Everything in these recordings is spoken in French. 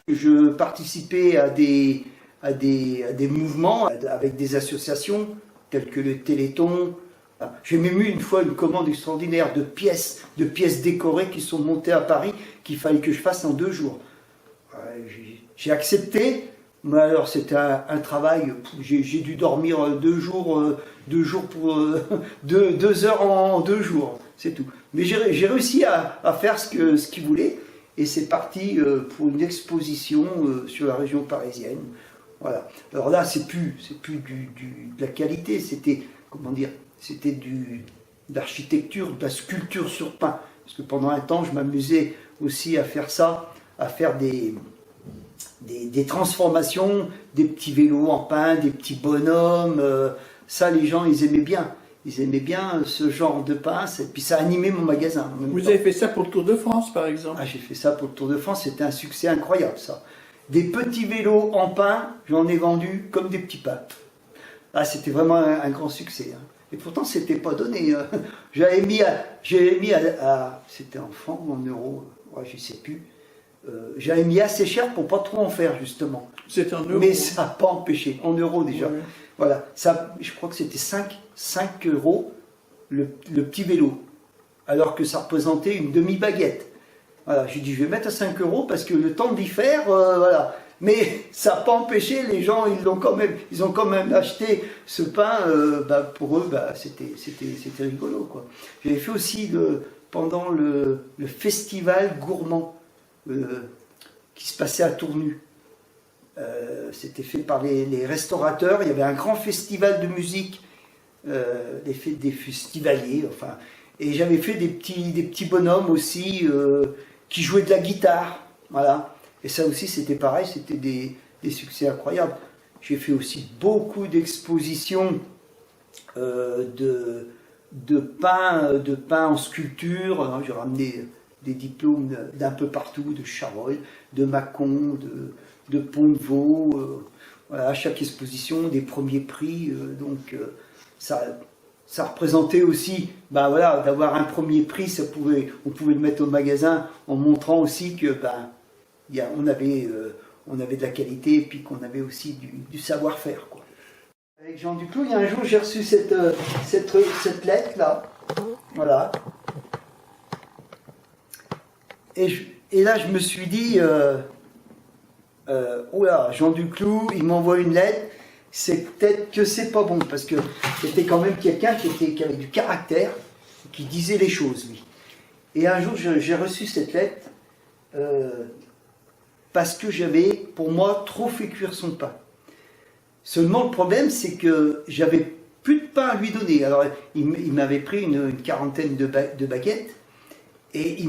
Je participais à des mouvements avec des associations telles que le Téléthon. J'ai même eu une fois une commande extraordinaire de pièces décorées qui sont montées à Paris, qu'il fallait que je fasse en 2 jours. J'ai accepté, mais alors c'était un travail, j'ai dû dormir 2 jours, 2 heures en 2 jours, c'est tout. Mais j'ai réussi à faire ce qu'il voulait. Et c'est parti pour une exposition sur la région parisienne. Voilà. Alors là, c'est plus de la qualité, c'était, comment dire, c'était de l'architecture, de la sculpture sur pain. Parce que pendant un temps, je m'amusais aussi à faire ça, à faire des transformations, des petits vélos en pain, des petits bonhommes. Ça, les gens, ils aimaient bien. Ils aimaient bien ce genre de pince, et puis ça animait mon magasin. Vous avez fait ça pour le Tour de France, par exemple? Ah, j'ai fait ça pour le Tour de France, c'était un succès incroyable, ça. Des petits vélos en pain, j'en ai vendu comme des petits pains. Ah, c'était vraiment un grand succès. Hein. Et pourtant, c'était pas donné. Hein. J'avais mis c'était en francs ou en euros, ouais, je sais plus. J'avais mis assez cher pour pas trop en faire, justement. C'était en euros. Mais ça n'a pas empêché, en euros déjà. Ouais. Voilà, ça, je crois que c'était 5 euros le petit vélo, alors que ça représentait une demi-baguette. Voilà, j'ai dit je vais mettre à 5 euros parce que le temps d'y faire, voilà. Mais ça n'a pas empêché, les gens ils ont quand même acheté ce pain, pour eux c'était rigolo, quoi. J'avais fait aussi pendant le festival gourmand qui se passait à Tournu. C'était fait par les restaurateurs, il y avait un grand festival de musique, des festivaliers, enfin, et j'avais fait des petits bonhommes aussi qui jouaient de la guitare, voilà, et ça aussi c'était pareil, c'était des succès incroyables. J'ai fait aussi beaucoup d'expositions de pain en sculpture. J'ai ramené des diplômes d'un peu partout, de Charolles, de Mâcon, de Pont-de-Vaux, voilà, à chaque exposition, des premiers prix, donc ça représentait aussi, voilà, d'avoir un premier prix, on pouvait le mettre au magasin en montrant aussi que on avait de la qualité et puis qu'on avait aussi du savoir-faire, quoi. Avec Jean Duclos, il y a un jour j'ai reçu cette lettre là, voilà, et là je me suis dit oula, Jean Duclos, il m'envoie une lettre, c'est peut-être que c'est pas bon, parce que c'était quand même quelqu'un qui avait du caractère, qui disait les choses, lui. Et un jour, j'ai reçu cette lettre, parce que j'avais, pour moi, trop fait cuire son pain. Seulement, le problème, c'est que j'avais plus de pain à lui donner. Alors, il m'avait pris une quarantaine de baguettes, et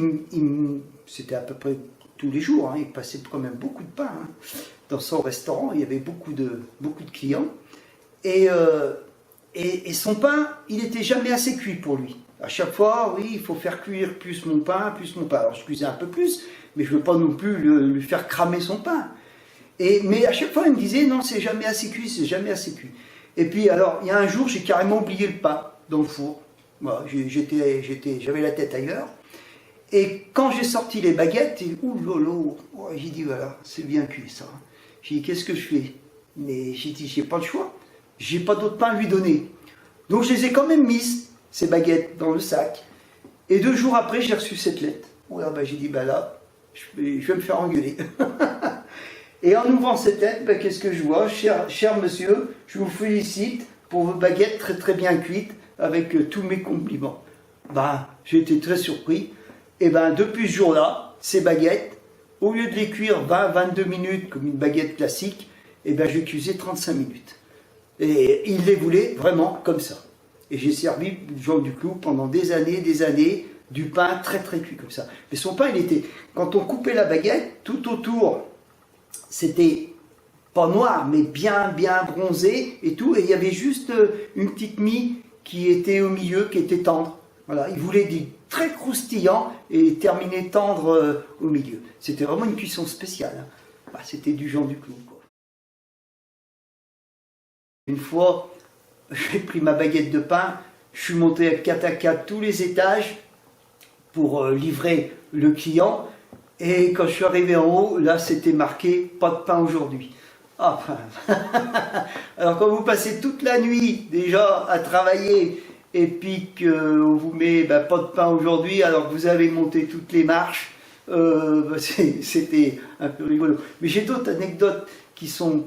c'était à peu près tous les jours, hein, il passait quand même beaucoup de pain. Hein. Dans son restaurant, il y avait beaucoup de clients. Et son pain, il n'était jamais assez cuit pour lui. À chaque fois, oui, il faut faire cuire plus mon pain. Alors, je cuisais un peu plus, mais je ne veux pas non plus lui faire cramer son pain. Mais à chaque fois, il me disait, non, c'est jamais assez cuit, c'est jamais assez cuit. Et puis, alors, il y a un jour, j'ai carrément oublié le pain dans le four. Voilà, j'avais la tête ailleurs. Et quand j'ai sorti les baguettes, j'ai dit, voilà, c'est bien cuit, ça. J'ai dit, qu'est-ce que je fais? Mais j'ai dit, j'ai pas le choix. J'ai pas d'autre pain à lui donner. Donc, je les ai quand même mises, ces baguettes, dans le sac. Et 2 jours après, j'ai reçu cette lettre. J'ai dit, là, je vais me faire engueuler. Et en ouvrant cette lettre, qu'est-ce que je vois? Cher monsieur, je vous félicite pour vos baguettes très très bien cuites, avec tous mes compliments. J'ai été très surpris. Et bien depuis ce jour-là, ces baguettes, au lieu de les cuire 20-22 minutes comme une baguette classique, et ben je les cuisais 35 minutes. Et il les voulait vraiment comme ça. Et j'ai servi Jean Duclos pendant des années, du pain très très cuit comme ça. Mais son pain, il était, quand on coupait la baguette, tout autour, c'était pas noir, mais bien bronzé et tout. Et il y avait juste une petite mie qui était au milieu, qui était tendre. Voilà, il voulait du très croustillant et terminer tendre au milieu. C'était vraiment une cuisson spéciale. Hein. Bah, c'était du Jean Duclos, quoi. Une fois, j'ai pris ma baguette de pain, je suis monté à 4 à 4 tous les étages pour livrer le client. Et quand je suis arrivé en haut, là c'était marqué « pas de pain aujourd'hui ». Ah, alors quand vous passez toute la nuit déjà à travailler et puis qu'on vous met pas de pain aujourd'hui alors que vous avez monté toutes les marches, c'était un peu rigolo. Mais j'ai d'autres anecdotes qui sont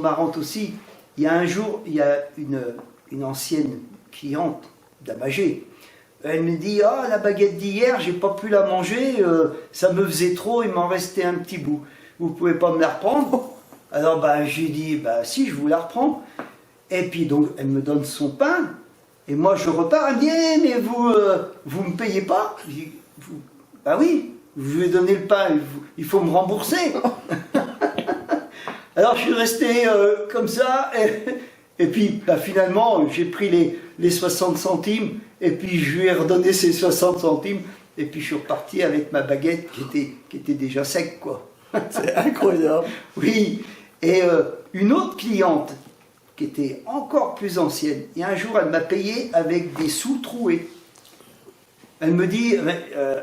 marrantes aussi. Il y a un jour, il y a une ancienne cliente d'Amagé. Elle me dit « Ah, la baguette d'hier, j'ai pas pu la manger, ça me faisait trop, il m'en restait un petit bout. Vous pouvez pas me la reprendre ?» Alors j'ai dit « Si, je vous la reprends. » Et puis donc, elle me donne son pain, et moi je repars, elle me dit « Mais vous me payez pas ?» Je dis « Oui, je vous ai donné le pain, il faut me rembourser. » Alors je suis resté comme ça, et puis finalement j'ai pris les 60 centimes, et puis je lui ai redonné ces 60 centimes, et puis je suis reparti avec ma baguette qui était déjà sec, quoi. C'est incroyable. Oui, et une autre cliente qui était encore plus ancienne, et un jour elle m'a payé avec des sous troués. Elle me dit,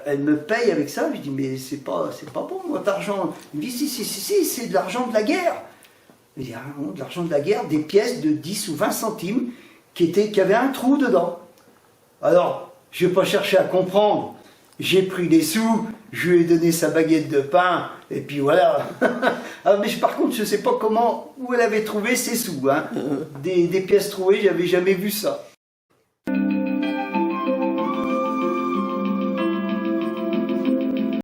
elle me paye avec ça. Je dis, mais c'est pas bon votre argent. Elle me dit, si, c'est de l'argent de la guerre. Je dis, ah non, de l'argent de la guerre, des pièces de 10 ou 20 centimes qui avaient un trou dedans. Alors, je n'ai pas cherché à comprendre. J'ai pris les sous, je lui ai donné sa baguette de pain, et puis voilà. Ah, mais par contre, je ne sais pas où elle avait trouvé ses sous. Hein. Des pièces trouées, j'avais jamais vu ça.